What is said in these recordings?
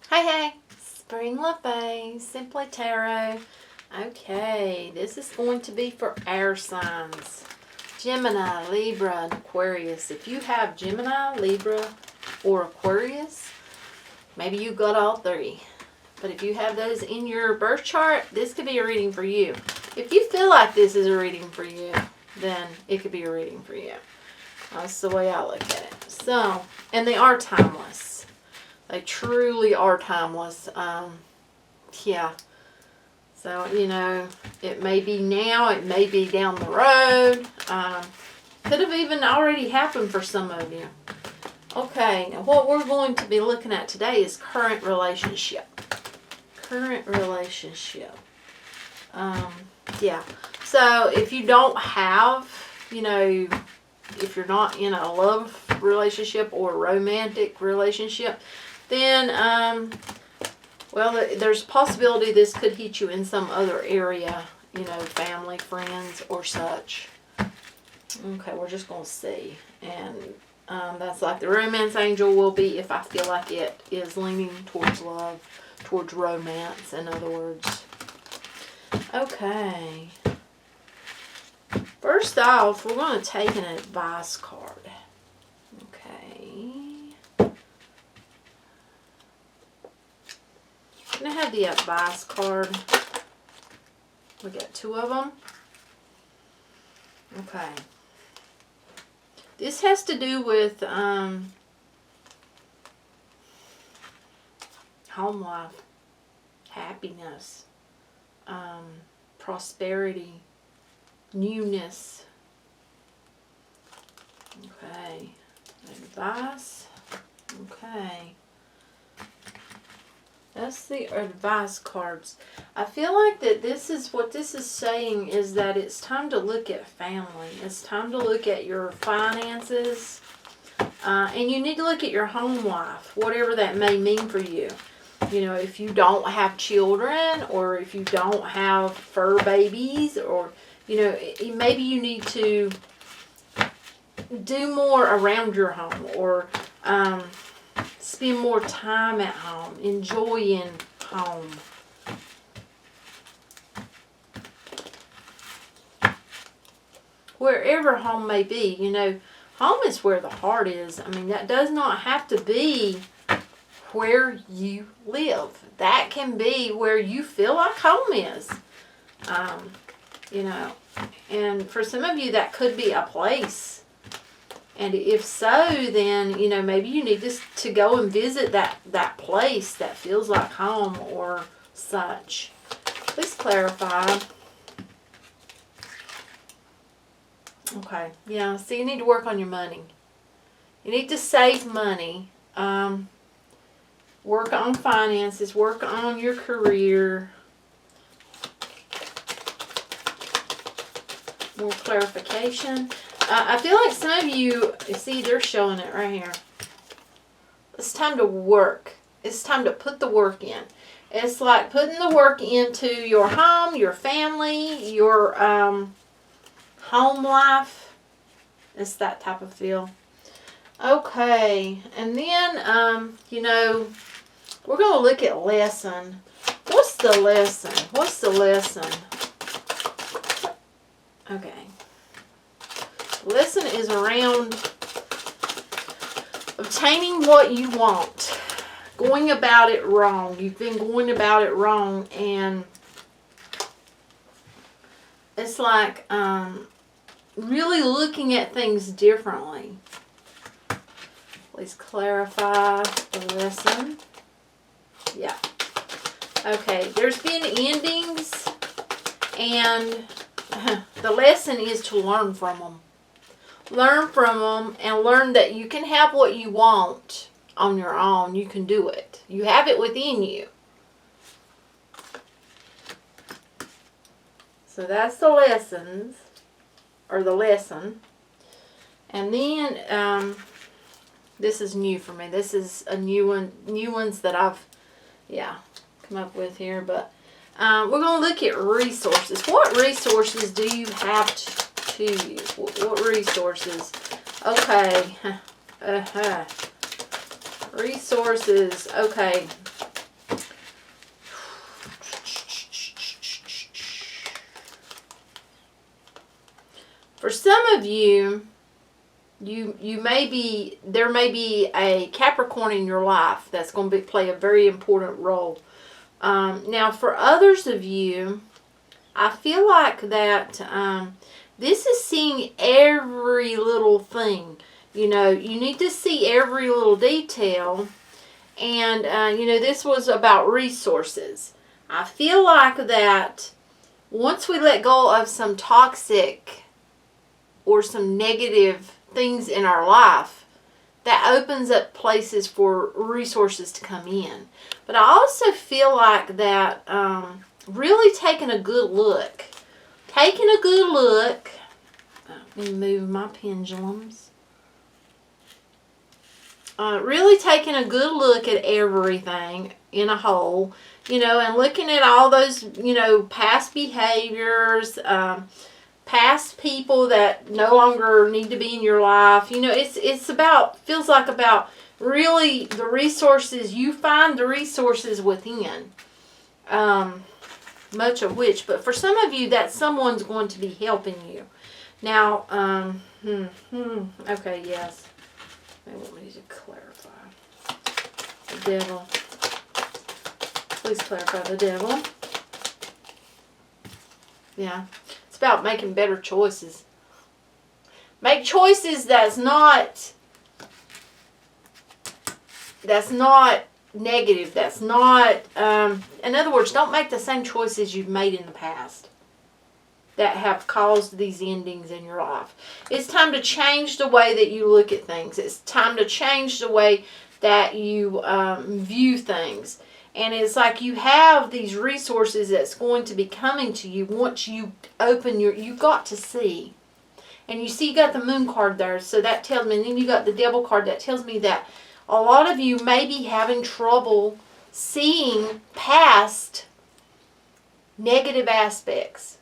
Hey, Spring LaFay, Simply Tarot. Okay, this is going to be for air signs. Gemini, Libra, and Aquarius. If you have Gemini, Libra, or Aquarius, maybe you got all three. But if you have those in your birth chart, this could be a reading for you. If you feel like this is a reading for you, then it could be a reading for you. That's the way I look at it. So, and they are timeless. They truly are timeless. Yeah. So, you know, it may be now, it may be down the road. Could have even already happened for some of you. Okay, now what we're going to be looking at today is current relationship. Current relationship. Yeah. So, if you don't have, you know, if you're not in a love relationship or romantic relationship, then, well, there's a possibility this could hit you in some other area, you know, family, friends, or such. Okay, we're just going to see. And that's like the romance angel will be if I feel like it is leaning towards love, towards romance, in other words. Okay. First off, we're going to take an advice card. Okay. I'm going to have the advice card. We got two of them. Okay. This has to do with home life, happiness, prosperity, newness. Okay. Advice. Okay. That's the advice cards. I feel like that this is what this is saying is that it's time to look at family. It's time to look at your finances. And you need to look at your home life, whatever that may mean for you. You know, if you don't have children or if you don't have fur babies or, you know, maybe you need to do more around your home or spend more time at home, enjoying home. Wherever home may be, you know, home is where the heart is. I mean, that does not have to be where you live. That can be where you feel like home is. You know, and for some of you, that could be a place. And if so, then, you know, maybe you need to go and visit that place that feels like home or such. Please clarify. Okay. Yeah, so you need to work on your money. You need to save money. Work on finances. Work on your career. More clarification. I feel like some of you, see, they're showing it right here. It's time to work. It's time to put the work in. It's like putting the work into your home, your family, your home life. It's that type of feel. Okay. And then, you know, we're going to look at lesson. What's the lesson? What's the lesson? Okay. Lesson is around obtaining what you want. Going about it wrong. You've been going about it wrong, and it's like really looking at things differently. Please clarify the lesson. Yeah. Okay, there's been endings, and the lesson is to learn from them. Learn from them and learn that you can have what you want on your own. You can do it. You have it within you. So that's the lessons, or the lesson. And then this is new for me. This is a new one, new ones that I've, come up with here. But we're going to look at resources. What resources do you have to use? What resources? Okay. Resources. Okay. For some of you, there may be a Capricorn in your life that's going to play a very important role. Now, for others of you, I feel like that this is seeing every little thing. You know, you need to see every little detail. And, you know, this was about resources. I feel like that once we let go of some toxic or some negative things in our life, that opens up places for resources to come in. But I also feel like that really taking a good look. Taking a good look. Let me move my pendulums. Really taking a good look at everything in a whole, you know, and looking at all those, you know, past behaviors, past people that no longer need to be in your life. You know, it's about, feels like about really the resources, you find the resources within, much of which, but for some of you, that someone's going to be helping you. Now, okay, yes. They want me to clarify. The devil. Please clarify the devil. Yeah. It's about making better choices. Make choices that's not negative. That's not, in other words, don't make the same choices you've made in the past that have caused these endings in your life. It's time to change the way that you look at things. It's time to change the way that you view things. And it's like you have these resources that's going to be coming to you once you open you've got to see. And you see you got the moon card there, so that tells me, and then you got the devil card, that tells me that a lot of you may be having trouble seeing past negative aspects.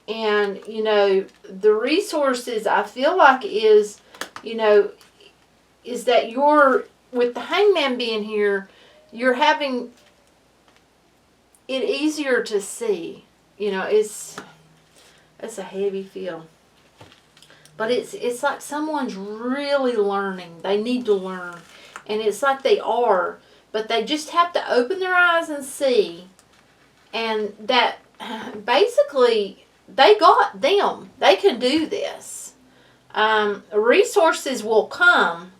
And, you know, the resources I feel like is, you know, is that you're, with the Hangman being here, you're having it easier to see. You know, it's a heavy feel. But it's like someone's really learning. They need to learn. And it's like they are. But they just have to open their eyes and see. And that basically, they got them. They can do this. Resources will come,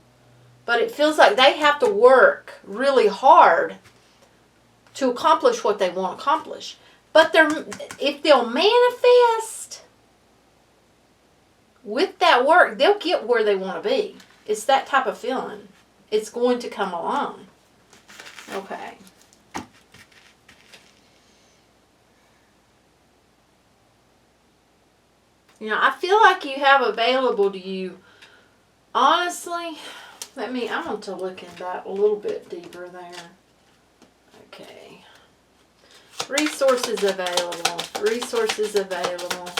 but it feels like they have to work really hard to accomplish what they want to accomplish. But if they'll manifest with that work, they'll get where they want to be. It's that type of feeling. It's going to come along. Okay. You know, I feel like you have available to you, honestly, I'm going to look in that a little bit deeper there. Okay. Resources available. Resources available.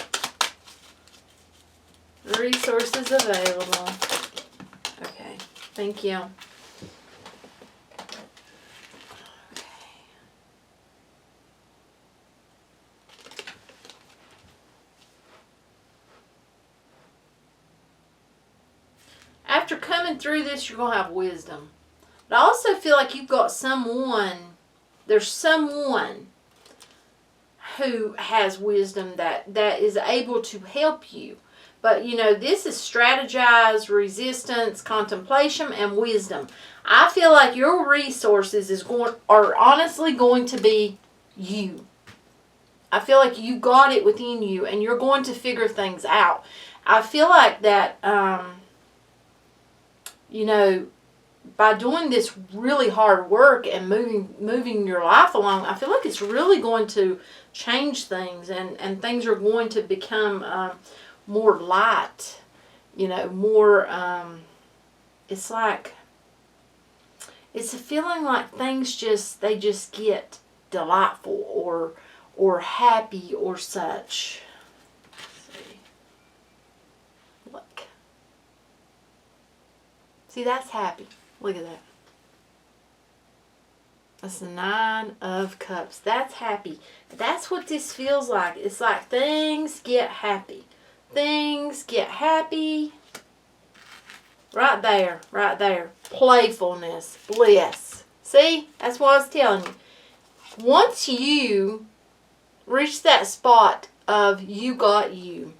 Resources available. Okay. Thank you. After coming through this, you're going to have wisdom. But I also feel like you've got there's someone who has wisdom that is able to help you. But, you know, this is strategize, resistance, contemplation, and wisdom. I feel like your resources are honestly going to be you. I feel like you got it within you, and you're going to figure things out. I feel like that, you know, by doing this really hard work and moving your life along, I feel like it's really going to change things, and things are going to become more light, you know, more, it's like, it's a feeling like things they just get delightful or happy or such. See, that's happy. Look at that. That's the 9 of Cups. That's happy. That's what this feels like. It's like things get happy. things, get happy. Right there, right there. Playfulness, bliss. See, that's what I was telling you. Once you reach that spot of you got you,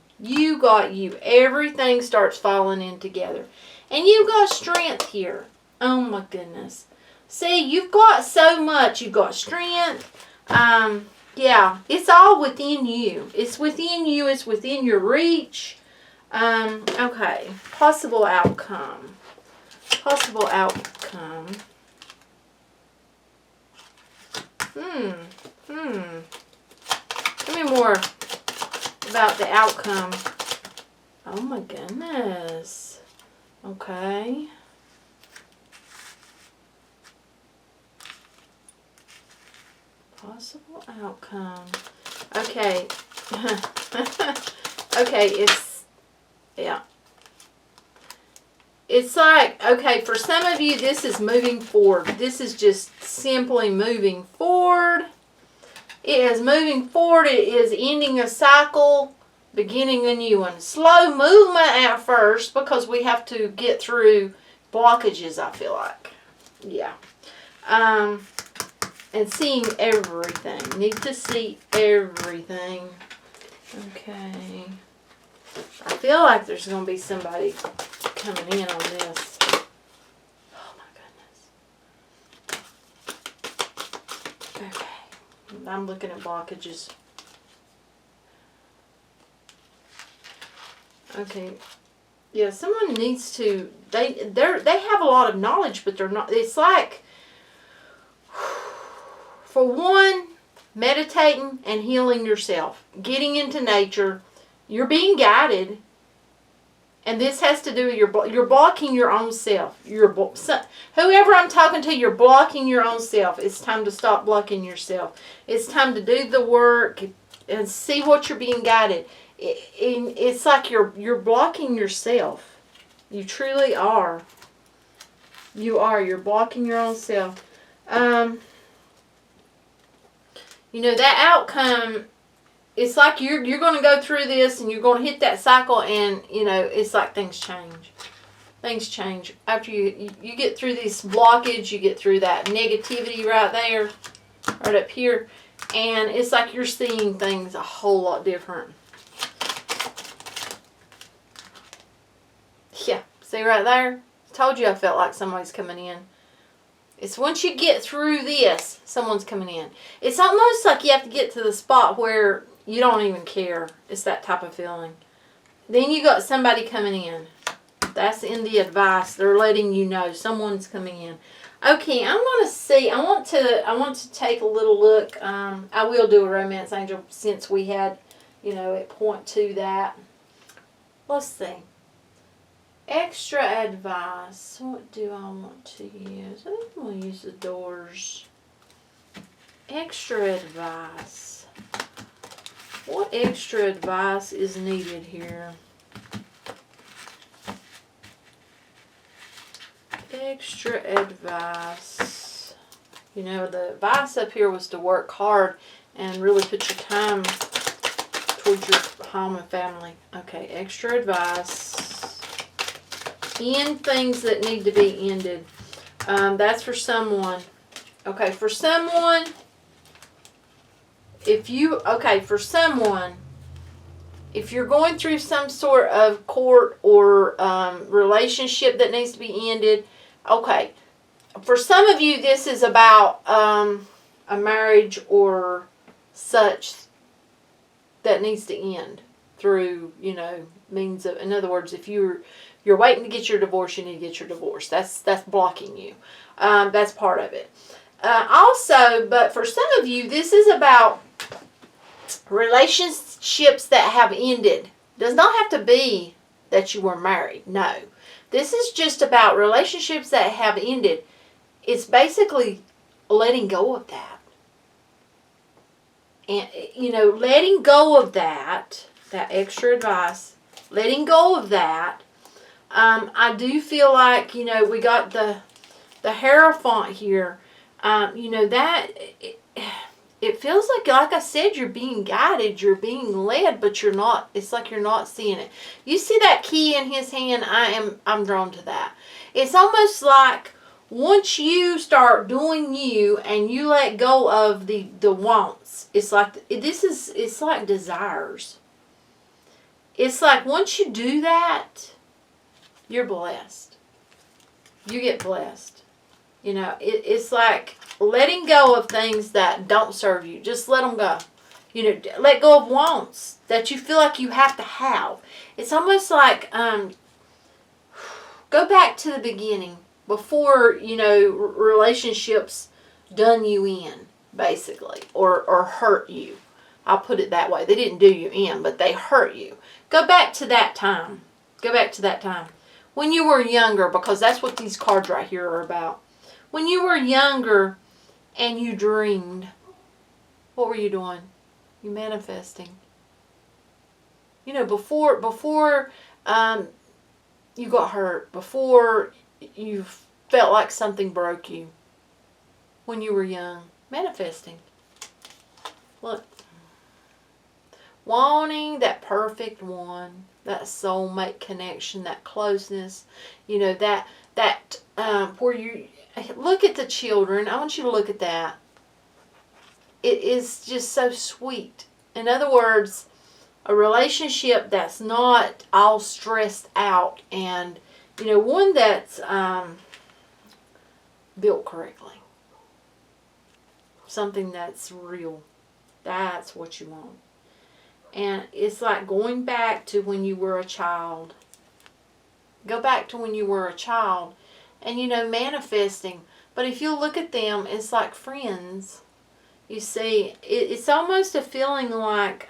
everything starts falling in together. And you've got strength here. Oh my goodness. See, you've got so much. You've got strength. Yeah, it's all within you. It's within you. It's within your reach. Okay. Possible outcome. Possible outcome. Tell me more about the outcome. Oh my goodness. Okay. Possible outcome. Okay. Okay, yeah. It's like, okay, for some of you, this is moving forward. This is just simply moving forward. It is moving forward. It is ending a cycle, beginning a new one. Slow movement at first because we have to get through blockages, I feel like. Yeah. And seeing everything. Need to see everything. Okay. I feel like there's going to be somebody coming in on this. Oh my goodness. Okay. I'm looking at blockages. Okay. Yeah, someone needs to, they have a lot of knowledge, but they're not, it's like, for one, meditating and healing yourself, getting into nature, you're being guided, and this has to do with you're blocking your own self. Whoever I'm talking to, you're blocking your own self. It's time to stop blocking yourself. It's time to do the work and see what you're being guided. It's like you're blocking yourself. You truly are. You are. You're blocking your own self. You know, that outcome, it's like you're going to go through this and you're going to hit that cycle, and, you know, it's like things change. Things change. After you get through this blockage, you get through that negativity right there, right up here, and it's like you're seeing things a whole lot different. Yeah, see right there? Told you I felt like somebody's coming in. It's once you get through this, someone's coming in. It's almost like you have to get to the spot where you don't even care. It's that type of feeling. Then you got somebody coming in. That's in the advice. They're letting you know someone's coming in. Okay, I'm going to see. I want to take a little look. I will do a romance angel since we had, you know, it point to that. Let's see. Extra advice. What do I want to use? I think I'm going to use the doors. Extra advice. What extra advice is needed here? Extra advice. You know, the advice up here was to work hard and really put your time towards your home and family. Okay, extra advice. End things that need to be ended. That's for someone. Okay, for someone, if you're going through some sort of court or relationship that needs to be ended, okay, for some of you, this is about a marriage or such that needs to end through, you know, means of, in other words, if you're waiting to get your divorce, you need to get your divorce. That's blocking you. That's part of it. Also, but for some of you, this is about relationships that have ended. Does not have to be that you were married. No. This is just about relationships that have ended. It's basically letting go of that. And, you know, letting go of that extra advice, letting go of that. I do feel like, you know, we got the Hierophant here. You know, that it feels like I said, you're being guided, you're being led, but you're not. It's like you're not seeing it. You see that key in his hand? I'm drawn to that. It's almost like once you start doing you and you let go of the wants, it's like it's like desires. It's like once you do that, you're blessed. You get blessed. You know, it's like letting go of things that don't serve you. Just let them go. You know, let go of wants that you feel like you have to have. It's almost like, go back to the beginning before, you know, relationships done you in, basically, or hurt you. I'll put it that way. They didn't do you in, but they hurt you. Go back to that time. Go back to that time. When you were younger, because that's what these cards right here are about. When you were younger and you dreamed, what were you doing? You manifesting. You know, before you got hurt, before you felt like something broke you, when you were young, manifesting. Look. Wanting that perfect one, that soulmate connection, that closeness, you know, that where you look at the children. I want you to look at that. It is just so sweet. In other words, a relationship that's not all stressed out, and you know, one that's built correctly. Something that's real. That's what you want. And it's like going back to when you were a child. Go back to when you were a child and, you know, manifesting. But if you look at them, it's like friends. You see, it's almost a feeling like,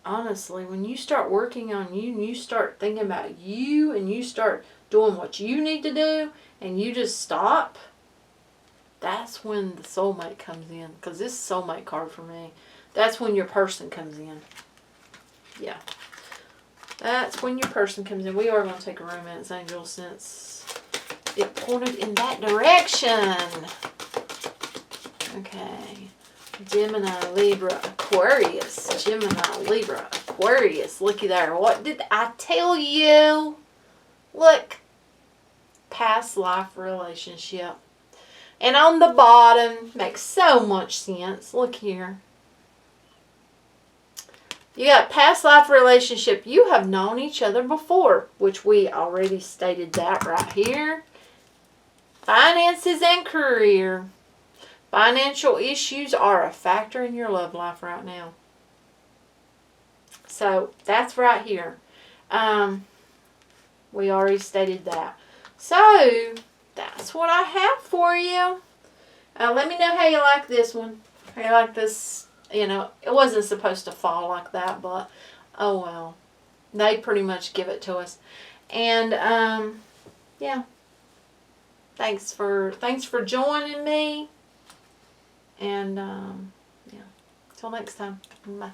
honestly, when you start working on you and you start thinking about you and you start doing what you need to do and you just stop, that's when the soulmate comes in. Because this is soulmate card for me. That's when your person comes in. Yeah. That's when your person comes in. We are going to take a romance angel since it pointed in that direction. Okay. Gemini, Libra, Aquarius. Gemini, Libra, Aquarius. Looky there. What did I tell you? Look. Past life relationship. And on the bottom, makes so much sense. Look here. You got past life relationship. You have known each other before, which we already stated that right here. Finances and career. Financial issues are a factor in your love life right now. So that's right here. We already stated that. So that's what I have for you. Let me know how you like this one. How you like this. You know, it wasn't supposed to fall like that, but oh well. They pretty much give it to us. And yeah. Thanks for joining me. And yeah. Till next time. Bye.